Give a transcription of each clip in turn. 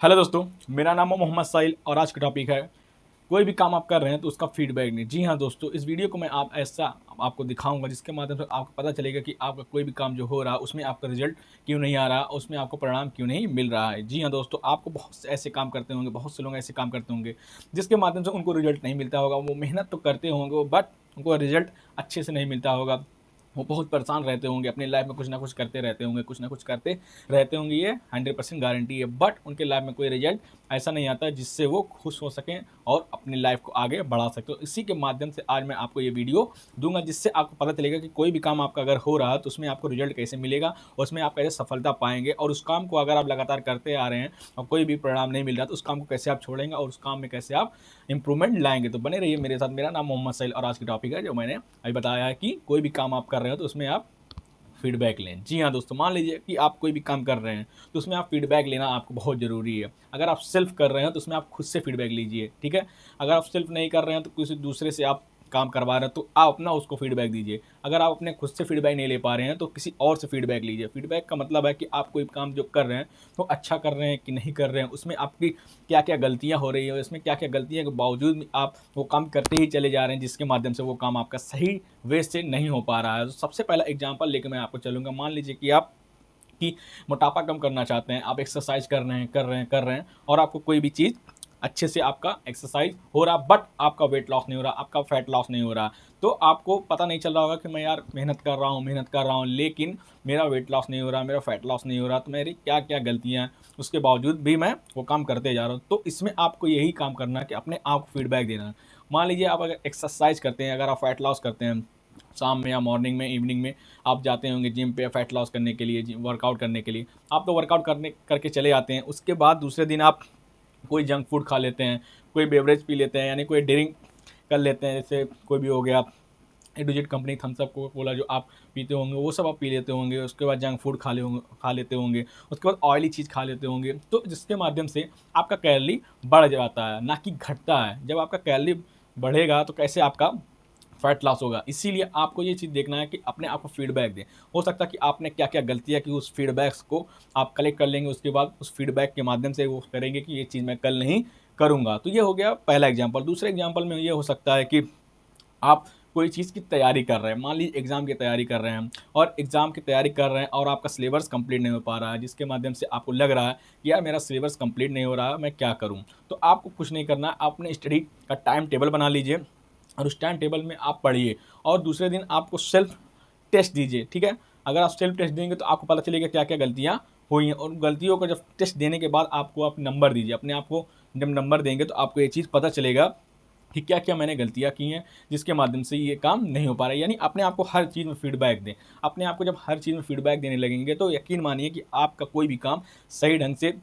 Hello दोस्तों, मेरा नाम है मोहम्मद साहिल और आज का टॉपिक है कोई भी काम आप कर रहे हैं तो उसका फीडबैक नहीं। जी हाँ दोस्तों, इस वीडियो को मैं ऐसा आपको दिखाऊंगा जिसके माध्यम से आपको पता चलेगा कि आपका कोई भी काम जो हो रहा है उसमें आपका रिजल्ट क्यों नहीं आ रहा, उसमें आपको परिणाम क्यों नहीं मिल रहा है। जी हाँ दोस्तों, आपको बहुत से ऐसे काम करते होंगे, बहुत से लोग ऐसे काम करते होंगे जिसके माध्यम से उनको रिजल्ट नहीं मिलता होगा। वो मेहनत तो करते होंगे बट उनको रिजल्ट अच्छे से नहीं मिलता होगा। वो बहुत परेशान रहते होंगे, अपनी लाइफ में कुछ ना कुछ करते रहते होंगे, कुछ ना कुछ करते रहते होंगे, ये 100% गारंटी है। बट उनके लाइफ में कोई रिजल्ट ऐसा नहीं आता जिससे वो खुश हो सकें और अपनी लाइफ को आगे बढ़ा सकते हो। इसी के माध्यम से आज मैं आपको ये वीडियो दूंगा जिससे आपको पता चलेगा कि कोई भी काम आपका अगर हो रहा है तो उसमें आपको रिजल्ट कैसे मिलेगा, उसमें आप कैसे सफलता पाएंगे, और उस काम को अगर आप लगातार करते आ रहे हैं और कोई भी परिणाम नहीं मिल रहा तो उस काम को कैसे आप छोड़ेंगे और उस काम में कैसे आप इंप्रूवमेंट लाएंगे। तो बने रहिए मेरे साथ। मेरा नाम मोहम्मद सैल और आज की टॉपिक है जो मैंने अभी बताया है कि कोई भी काम आप कर रहे हो तो उसमें आप फीडबैक लें। जी हाँ दोस्तों, मान लीजिए कि आप कोई भी काम कर रहे हैं तो उसमें आप फीडबैक लेना आपको बहुत ज़रूरी है। अगर आप सेल्फ कर रहे हैं तो उसमें आप खुद से फीडबैक लीजिए, ठीक है। अगर आप सेल्फ नहीं कर रहे हैं तो किसी दूसरे से आप काम करवा रहे हैं तो आप अपना उसको फीडबैक दीजिए। अगर आप अपने खुद से फीडबैक नहीं ले पा रहे हैं तो किसी और से फीडबैक लीजिए। फीडबैक का मतलब है कि आप कोई काम जो कर रहे हैं तो अच्छा कर रहे हैं कि नहीं कर रहे हैं, उसमें आपकी क्या क्या गलतियाँ हो रही है, इसमें क्या क्या गलतियाँ के बावजूद आप वो काम करते ही चले जा रहे हैं जिसके माध्यम से वो काम आपका सही वे से नहीं हो पा रहा है। तो सबसे पहला एग्जांपल लेके मैं आपको चलूँगा। मान लीजिए कि आप कि मोटापा कम करना चाहते हैं, आप एक्सरसाइज कर रहे हैं और आपको कोई भी चीज़ अच्छे से आपका एक्सरसाइज हो रहा बट आपका वेट लॉस नहीं हो रहा, आपका फैट लॉस नहीं हो रहा। तो आपको पता नहीं चल रहा होगा कि मैं यार मेहनत कर रहा हूँ लेकिन मेरा वेट लॉस नहीं हो रहा, मेरा फैट लॉस नहीं हो रहा, तो मेरी क्या क्या गलतियाँ हैं, उसके बावजूद भी मैं वो काम करते जा रहा हूँ। तो इसमें आपको यही काम करना है कि अपने आप को फीडबैक देना है। मान लीजिए आप अगर एक्सरसाइज करते हैं, अगर आप फैट लॉस करते हैं, शाम में या मॉर्निंग में, इवनिंग में आप जाते होंगे जिम पे फैट लॉस करने के लिए, वर्कआउट करने के लिए। आप तो वर्कआउट करके चले आते हैं, उसके बाद दूसरे दिन आप कोई जंक फूड खा लेते हैं, कोई बेवरेज पी लेते हैं, यानी कोई ड्रिंक कर लेते हैं, जैसे कोई भी हो गया A to Z company, Thums Up, Coca Cola जो आप पीते होंगे वो सब आप पी लेते होंगे। उसके बाद जंक फूड खा लेते होंगे, उसके बाद ऑयली चीज़ खा लेते होंगे, तो जिसके माध्यम से आपका कैलोरी बढ़ जाता है ना कि घटता है। जब आपका कैलोरी बढ़ेगा तो कैसे आपका फैट लॉस होगा। इसीलिए आपको ये चीज़ देखना है कि अपने आप को फीडबैक दें। हो सकता है कि आपने क्या क्या गलतियाँ की, उस फीडबैक्स को आप कलेक्ट कर लेंगे, उसके बाद उस फीडबैक के माध्यम से वो करेंगे कि ये चीज़ मैं कल नहीं करूँगा। तो ये हो गया पहला एग्जाम्पल। दूसरे एग्जाम्पल में ये हो सकता है कि आप कोई चीज़ की तैयारी कर रहे हैं, मान लीजिए एग्ज़ाम की तैयारी कर रहे हैं और एग्ज़ाम की तैयारी कर रहे हैं और आपका सिलेबस कंप्लीट नहीं हो पा रहा है, जिसके माध्यम से आपको लग रहा है कि यार मेरा सिलेबस कंप्लीट नहीं हो रहा है, मैं क्या करूं। तो आपको कुछ नहीं करना है, आप अपने स्टडी का टाइम टेबल बना लीजिए और उस टाइम टेबल में आप पढ़िए और दूसरे दिन आपको सेल्फ टेस्ट दीजिए, ठीक है। अगर आप सेल्फ टेस्ट देंगे तो आपको पता चलेगा क्या क्या गलतियाँ हुई हैं, और गलतियों का जब टेस्ट देने के बाद आपको आप नंबर दीजिए अपने आप को। जब नंबर देंगे तो आपको ये चीज़ पता चलेगा कि क्या क्या मैंने गलतियाँ की हैं जिसके माध्यम से ये काम नहीं हो पा रहा है। यानी अपने आप को हर चीज़ में फीडबैक दें। अपने आप को जब हर चीज़ में फीडबैक देने लगेंगे तो यकीन मानिए कि आपका कोई भी काम सही ढंग से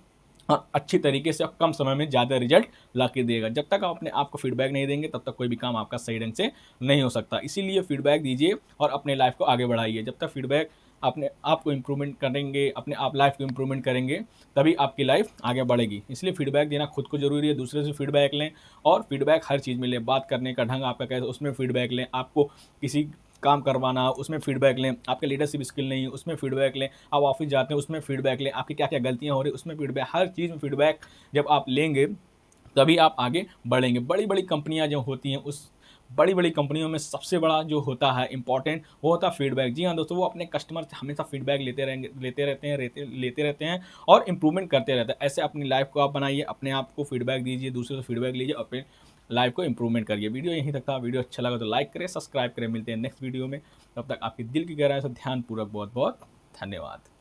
और अच्छी तरीके से और कम समय में ज़्यादा रिजल्ट ला के देगा। जब तक आप अपने आप को फीडबैक नहीं देंगे तब तक कोई भी काम आपका सही ढंग से नहीं हो सकता। इसीलिए फीडबैक दीजिए और अपने लाइफ को आगे बढ़ाइए। जब तक फीडबैक अपने आप को इम्प्रूवमेंट करेंगे, अपने आप लाइफ को इम्प्रूवमेंट करेंगे, तभी आपकी लाइफ आगे बढ़ेगी। इसलिए फीडबैक देना खुद को ज़रूरी है, दूसरे से फीडबैक लें और फीडबैक हर चीज़ में लें। बात करने का ढंग आपका कैसा, उसमें फीडबैक लें। आपको किसी काम करवाना उसमें फीडबैक लें, आपके लीडरशिप स्किल नहीं है उसमें फीडबैक लें, आप ऑफिस जाते हैं उसमें फीडबैक लें, आपकी क्या क्या गलतियाँ हो रही है उसमें फीडबैक। हर चीज़ में फीडबैक जब आप लेंगे तभी आप आगे बढ़ेंगे। बड़ी बड़ी कंपनियां जो होती हैं, उस बड़ी बड़ी कंपनियों में सबसे बड़ा जो होता है इंपॉर्टेंट, वो होता है फीडबैक। जी हाँ दोस्तों, वो अपने कस्टमर से हमेशा फीडबैक लेते रहते हैं और इंप्रूवमेंट करते रहते हैं। ऐसे अपनी लाइफ को आप बनाइए, अपने आप को फीडबैक दीजिए, दूसरे से फीडबैक लीजिए, अपने लाइफ को इंप्रूवमेंट करिए। वीडियो यहीं तक था। वीडियो अच्छा लगा तो लाइक करें, सब्सक्राइब करें। मिलते हैं नेक्स्ट वीडियो में। तब तक आपकी दिल की गहराई से ध्यानपूर्वक बहुत बहुत धन्यवाद।